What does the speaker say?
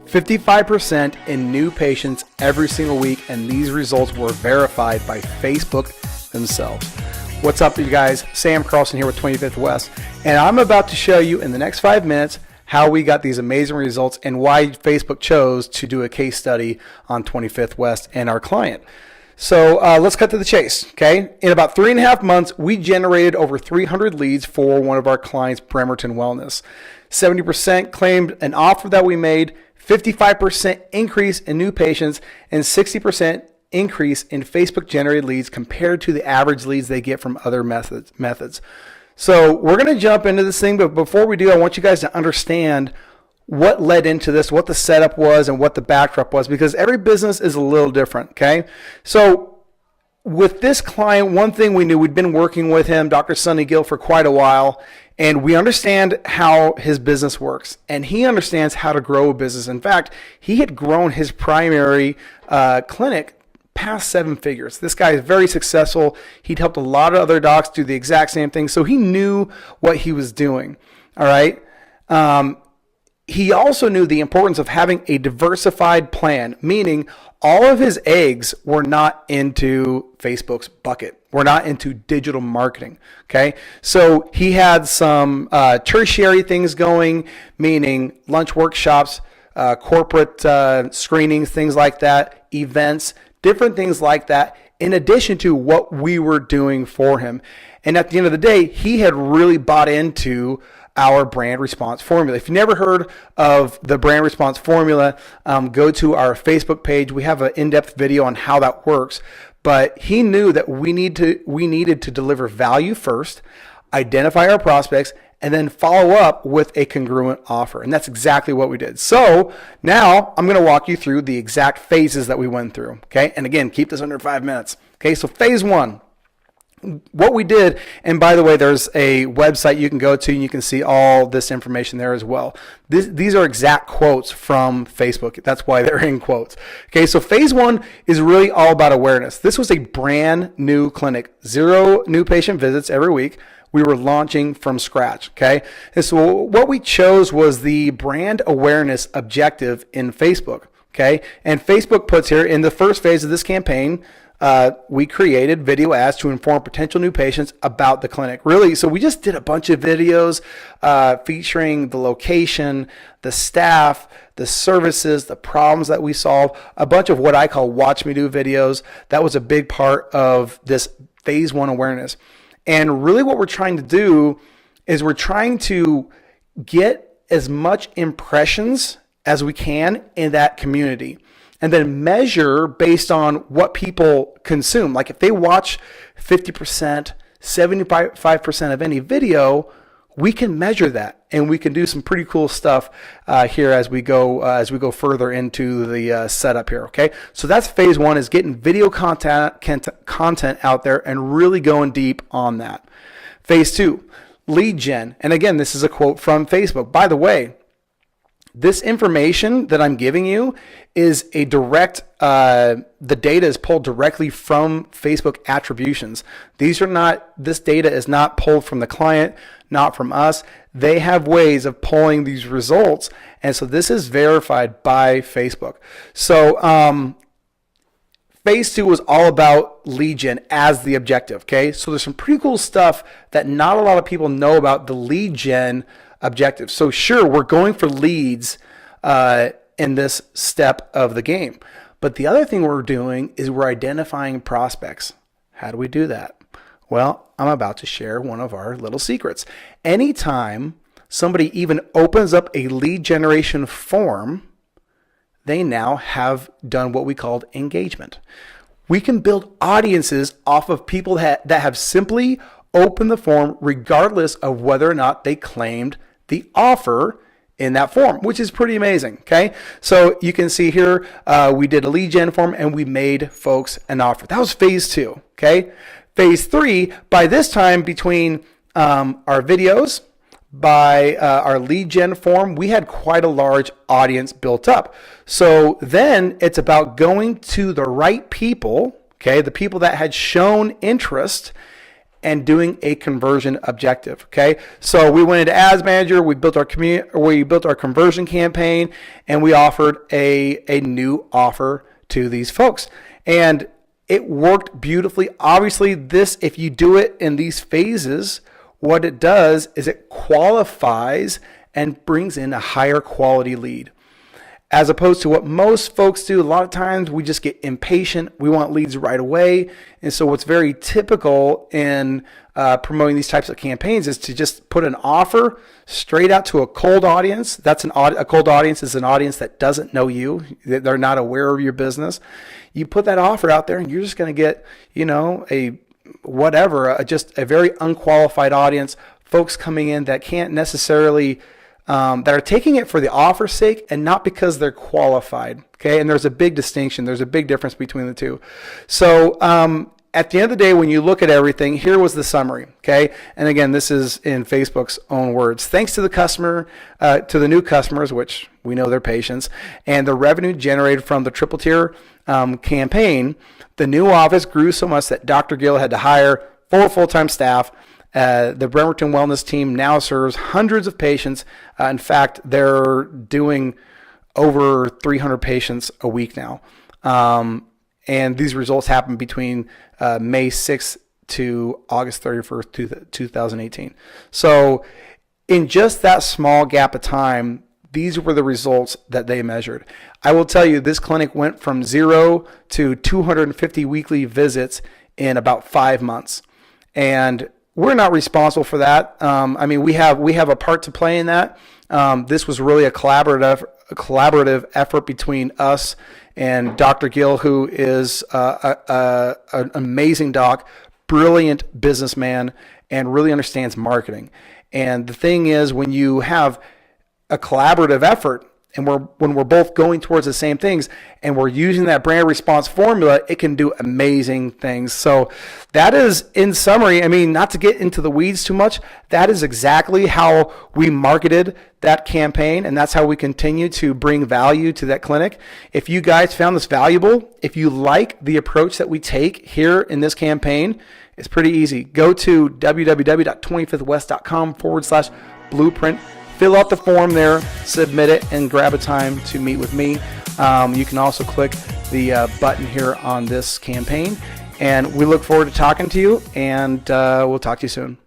55% in new patients every single week, and these results were verified by Facebook themselves. What's up, you guys? SamCarlson here with 25th West, and I'm about to show you in the next 5 minutes how we got these amazing results and why Facebook chose to do a case study on 25th West and our client. So let's cut to the chase, okay? In about 3.5 months, we generated over 300 leads for one of our clients, Bremerton Wellness. 70% claimed an offer that we made, 55% increase in new patients, and 60% increase in Facebook-generated leads compared to the average leads they get from other methods. So we're going to jump into this thing, but before we do, I want you guys to understand what led into this, what the setup was, and what the backdrop was, because every business is a little different, okay? So with this client, one thing we knew, we'd been working with him, Dr. Sonny Gill, for quite a while, and we understand how his business works, and he understands how to grow a business. In fact, he had grown his primary clinic past 7 figures. This guy is very successful. He'd helped a lot of other docs do the exact same thing, so he knew what he was doing, all right? He also knew the importance of having a diversified plan, meaning all of his eggs were not into Facebook's bucket. We're not into digital marketing, okay? So he had some tertiary things going, meaning lunch workshops, corporate screenings, things like that, events, different things like that, in addition to what we were doing for him. And at the end of the day, he had really bought into our brand response formula. If you never heard of the brand response formula, go to our Facebook page. We have an in-depth video on how that works. But he knew that we needed to deliver value first, identify our prospects, and then follow up with a congruent offer. And that's exactly what we did. So now I'm going to walk you through the exact phases that we went through. Okay. And again, keep this under 5 minutes. Okay. So phase 1. What we did, and by the way, there's a website you can go to and you can see all this information there as well. These are exact quotes from Facebook. That's why they're in quotes. Okay, so phase 1 is really all about awareness. This was a brand new clinic, 0 new patient visits every week. We were launching from scratch, okay? And so what we chose was the brand awareness objective in Facebook, okay? And Facebook puts here, in the first phase of this campaign, we created video ads to inform potential new patients about the clinic. Really, so we just did a bunch of videos featuring the location, the staff, the services, the problems that we solve, a bunch of what I call watch me do videos. That was a big part of this phase 1 awareness. And really what we're trying to do is we're trying to get as much impressions as we can in that community, and then measure based on what people consume. Like if they watch 50%, 75% of any video, we can measure that, and we can do some pretty cool stuff here as we go further into the setup here. Okay, so that's phase 1, is getting video content out there and really going deep on that. Phase 2, lead gen, and again, this is a quote from Facebook. By the way, this information that I'm giving you is a direct, the data is pulled directly from Facebook attributions. This data is not pulled from the client, not from us. They have ways of pulling these results. And so this is verified by Facebook. So phase 2 was all about lead gen as the objective. Okay. So there's some pretty cool stuff that not a lot of people know about the lead gen objective. So sure, we're going for leads in this step of the game. But the other thing we're doing is we're identifying prospects. How do we do that? Well, I'm about to share one of our little secrets. Anytime somebody even opens up a lead generation form, they now have done what we called engagement. We can build audiences off of people that have simply opened the form regardless of whether or not they claimed the offer in that form, which is pretty amazing. Okay, so you can see here we did a lead gen form and we made folks an offer. That was phase 2. Okay, phase 3, by this time, between our videos, by our lead gen form, we had quite a large audience built up. So then it's about going to the right people, okay, the people that had shown interest, and doing a conversion objective. Okay, so we went into Ads Manager, we built our conversion campaign, and we offered a new offer to these folks, and it worked beautifully. Obviously, this, if you do it in these phases, what it does is it qualifies and brings in a higher quality lead. As opposed to what most folks do, a lot of times we just get impatient. We want leads right away. And so what's very typical in promoting these types of campaigns is to just put an offer straight out to a cold audience. A cold audience is an audience that doesn't know you. They're not aware of your business. You put that offer out there and you're just going to get, just a very unqualified audience, folks coming in that can't necessarily that are taking it for the offer's sake and not because they're qualified. Okay, and there's a big distinction. There's a big difference between the two. So at the end of the day, when you look at everything, here was the summary. Okay, and again, this is in Facebook's own words. Thanks to the new customers, which we know their patients, and the revenue generated from the triple tier campaign, the new office grew so much that Dr. Gill had to hire 4 full-time staff. The Bremerton Wellness team now serves hundreds of patients. In fact, they're doing over 300 patients a week now. And these results happen between May 6th to August 31st, 2018. So in just that small gap of time, these were the results that they measured. I will tell you, this clinic went from 0 to 250 weekly visits in about 5 months. And we're not responsible for that. We have a part to play in that. This was really a collaborative effort between us and Dr. Gill, who is an amazing doc, brilliant businessman, and really understands marketing. And the thing is, when you have a collaborative effort, and when we're both going towards the same things, and we're using that brand response formula, it can do amazing things. So that is, in summary, not to get into the weeds too much, that is exactly how we marketed that campaign, and that's how we continue to bring value to that clinic. If you guys found this valuable, if you like the approach that we take here in this campaign, it's pretty easy. Go to www.25thwest.com/blueprint. Fill out the form there, submit it, and grab a time to meet with me. You can also click the button here on this campaign. And we look forward to talking to you, and we'll talk to you soon.